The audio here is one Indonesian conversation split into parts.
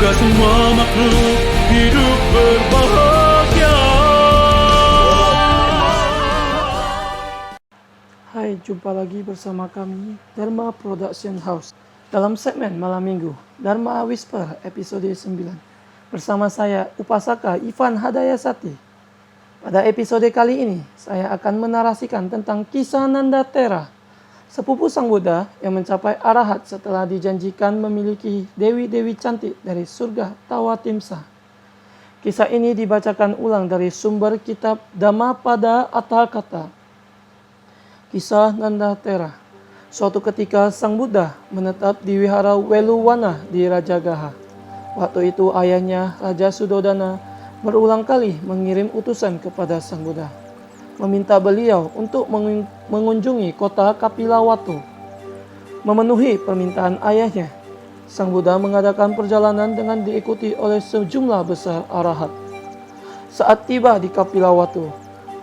Semoga semua makhluk hidup berbahagia. Hai, jumpa lagi bersama kami Dharma Production House dalam segmen Malam Minggu Dharma Whisper episode 9 bersama saya Upasaka Ivan Hadayasati. Pada episode kali ini saya akan menarasikan tentang kisah Nanda Thera, sepupu Sang Buddha yang mencapai arahat setelah dijanjikan memiliki dewi-dewi cantik dari surga Tawatimsa. Kisah ini dibacakan ulang dari sumber kitab Dhammapada Atthakatha. Kisah Nanda Thera. Suatu ketika Sang Buddha menetap di wihara Weluwana di Rajagaha. Waktu itu ayahnya Raja Sudodana berulang kali mengirim utusan kepada Sang Buddha, meminta beliau untuk mengunjungi kota Kapilawatu. Memenuhi permintaan ayahnya, Sang Buddha mengadakan perjalanan dengan diikuti oleh sejumlah besar arahat. Saat tiba di Kapilawatu,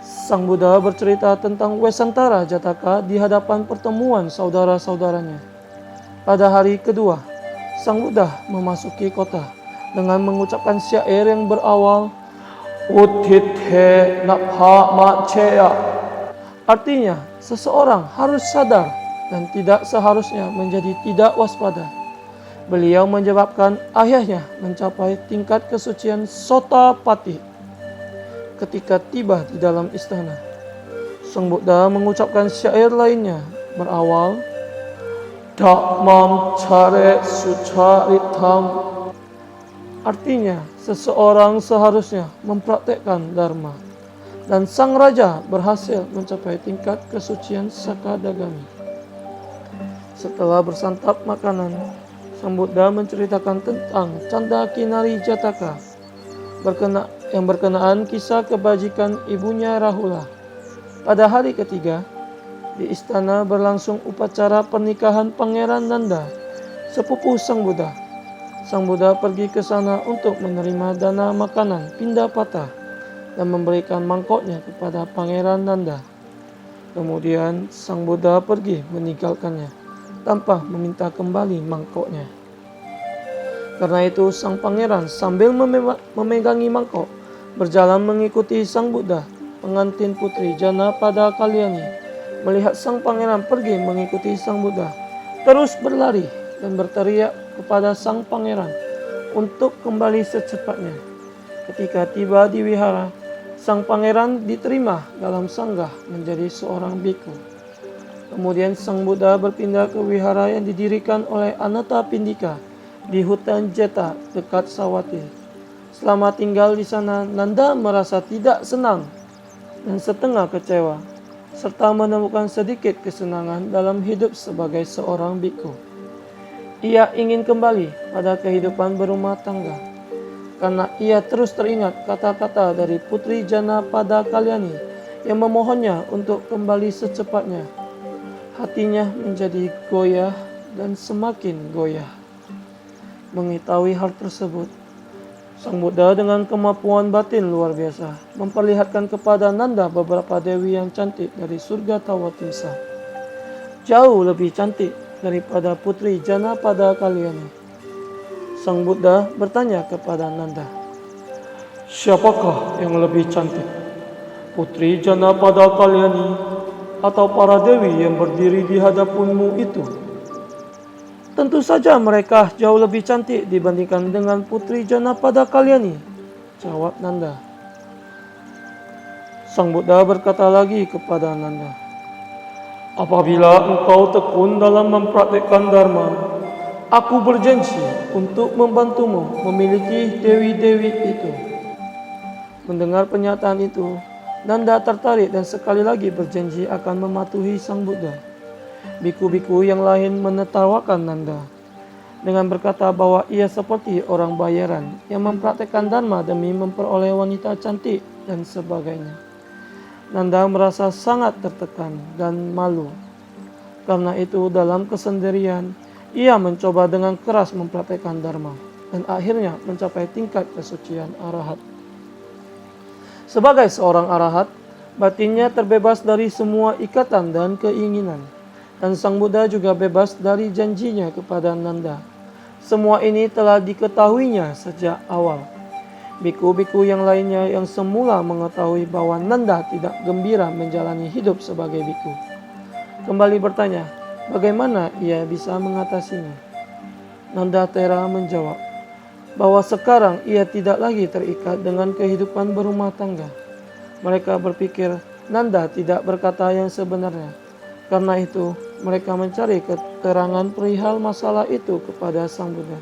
Sang Buddha bercerita tentang Wesantara Jataka di hadapan pertemuan saudara-saudaranya. Pada hari kedua, Sang Buddha memasuki kota dengan mengucapkan syair yang berawal Uttithe Napha Maceya. Artinya, seseorang harus sadar dan tidak seharusnya menjadi tidak waspada. Beliau menyebabkan ayahnya mencapai tingkat kesucian Sotapati. Ketika tiba di dalam istana, Sang Buddha mengucapkan syair lainnya berawal Dhammam care sucaritam. Artinya, seseorang seharusnya mempraktekkan dharma. Dan sang raja berhasil mencapai tingkat kesucian Sakadagami. Setelah bersantap makanan, Sang Buddha menceritakan tentang Canda Kinari Jataka yang berkenaan kisah kebajikan ibunya Rahula. Pada hari ketiga, di istana berlangsung upacara pernikahan Pangeran Nanda, sepupu Sang Buddha. Sang Buddha pergi ke sana untuk menerima dana makanan Pindapata dan memberikan mangkoknya kepada Pangeran Nanda. Kemudian Sang Buddha pergi meninggalkannya tanpa meminta kembali mangkoknya. Karena itu sang pangeran sambil memegangi mangkok berjalan mengikuti Sang Buddha. Pengantin putri Janapada Kalyani melihat sang pangeran pergi mengikuti Sang Buddha, terus berlari dan berteriak kepada sang pangeran untuk kembali secepatnya. Ketika tiba di wihara, sang pangeran diterima dalam sanggah menjadi seorang biku. Kemudian Sang Buddha berpindah ke wihara yang didirikan oleh Anathapindika di hutan Jeta dekat Sawati. Selama tinggal di sana, Nanda merasa tidak senang dan setengah kecewa, serta menemukan sedikit kesenangan dalam hidup sebagai seorang biku. Ia ingin kembali pada kehidupan berumah tangga, karena ia terus teringat kata-kata dari Putri Janapada Kalyani yang memohonnya untuk kembali secepatnya. Hatinya menjadi goyah dan semakin goyah. Mengetahui hal tersebut, Sang Buddha dengan kemampuan batin luar biasa memperlihatkan kepada Nanda beberapa dewi yang cantik dari surga Tawatimsa, jauh lebih cantik daripada Putri Janapada Kalyani. Sang Buddha bertanya kepada Nanda, siapakah yang lebih cantik, Putri Janapada Kalyani atau para dewi yang berdiri di hadapanmu itu? Tentu saja mereka jauh lebih cantik dibandingkan dengan Putri Janapada Kalyani, jawab Nanda. Sang Buddha berkata lagi kepada Nanda, apabila engkau tekun dalam mempraktikkan dharma, aku berjanji untuk membantumu memiliki dewi-dewi itu. Mendengar pernyataan itu, Nanda tertarik dan sekali lagi berjanji akan mematuhi Sang Buddha. Biku-biku yang lain menertawakan Nanda dengan berkata bahwa ia seperti orang bayaran yang mempraktekkan dharma demi memperoleh wanita cantik dan sebagainya. Nanda merasa sangat tertekan dan malu. Karena itu dalam kesendirian, ia mencoba dengan keras mempraktekkan dharma dan akhirnya mencapai tingkat kesucian arahat. Sebagai seorang arahat, batinnya terbebas dari semua ikatan dan keinginan. Dan Sang Buddha juga bebas dari janjinya kepada Nanda. Semua ini telah diketahuinya sejak awal. Biku-biku yang lainnya yang semula mengetahui bahwa Nanda tidak gembira menjalani hidup sebagai biku, kembali bertanya, bagaimana ia bisa mengatasinya. Nanda Thera menjawab bahwa sekarang ia tidak lagi terikat dengan kehidupan berumah tangga. Mereka berpikir Nanda tidak berkata yang sebenarnya. Karena itu, mereka mencari keterangan perihal masalah itu kepada Sang Buddha.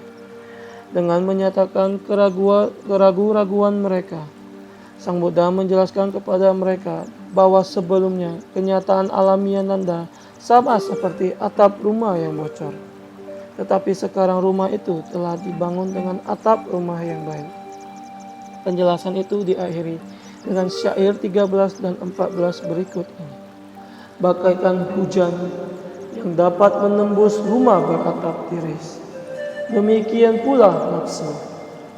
Dengan menyatakan keraguan-raguan mereka, Sang Buddha menjelaskan kepada mereka bahwa sebelumnya kenyataan alamiah Nanda sama seperti atap rumah yang bocor. Tetapi sekarang rumah itu telah dibangun dengan atap rumah yang baik. Penjelasan itu diakhiri dengan syair 13 dan 14 berikut ini. Bagaikan hujan yang dapat menembus rumah beratap tiris, demikian pula nafsu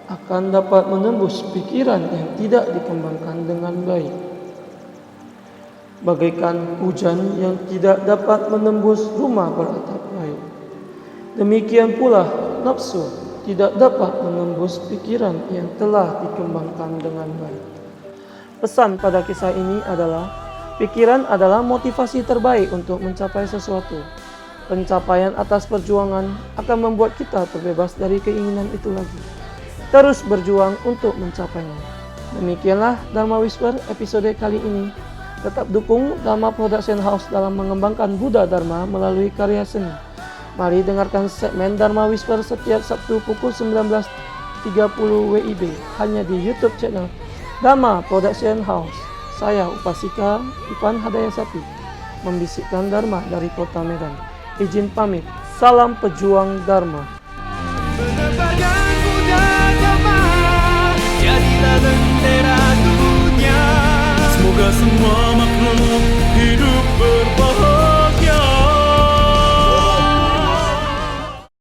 akan dapat menembus pikiran yang tidak dikembangkan dengan baik. Bagaikan hujan yang tidak dapat menembus rumah beratap baik, demikian pula nafsu tidak dapat menembus pikiran yang telah dikembangkan dengan baik. Pesan pada kisah ini adalah pikiran adalah motivasi terbaik untuk mencapai sesuatu. Pencapaian atas perjuangan akan membuat kita terbebas dari keinginan itu lagi. Terus berjuang untuk mencapainya. Demikianlah Dharma Whisper episode kali ini. Tetap dukung Dharma Production House dalam mengembangkan Buddha Dharma melalui karya seni. Mari dengarkan segmen Dharma Whisper setiap Sabtu pukul 19.30 WIB hanya di YouTube channel Dharma Production House. Saya Upasika Ipan Hadayasati membisikkan Dharma dari Kota Medan. Izin pamit. Salam pejuang Dharma.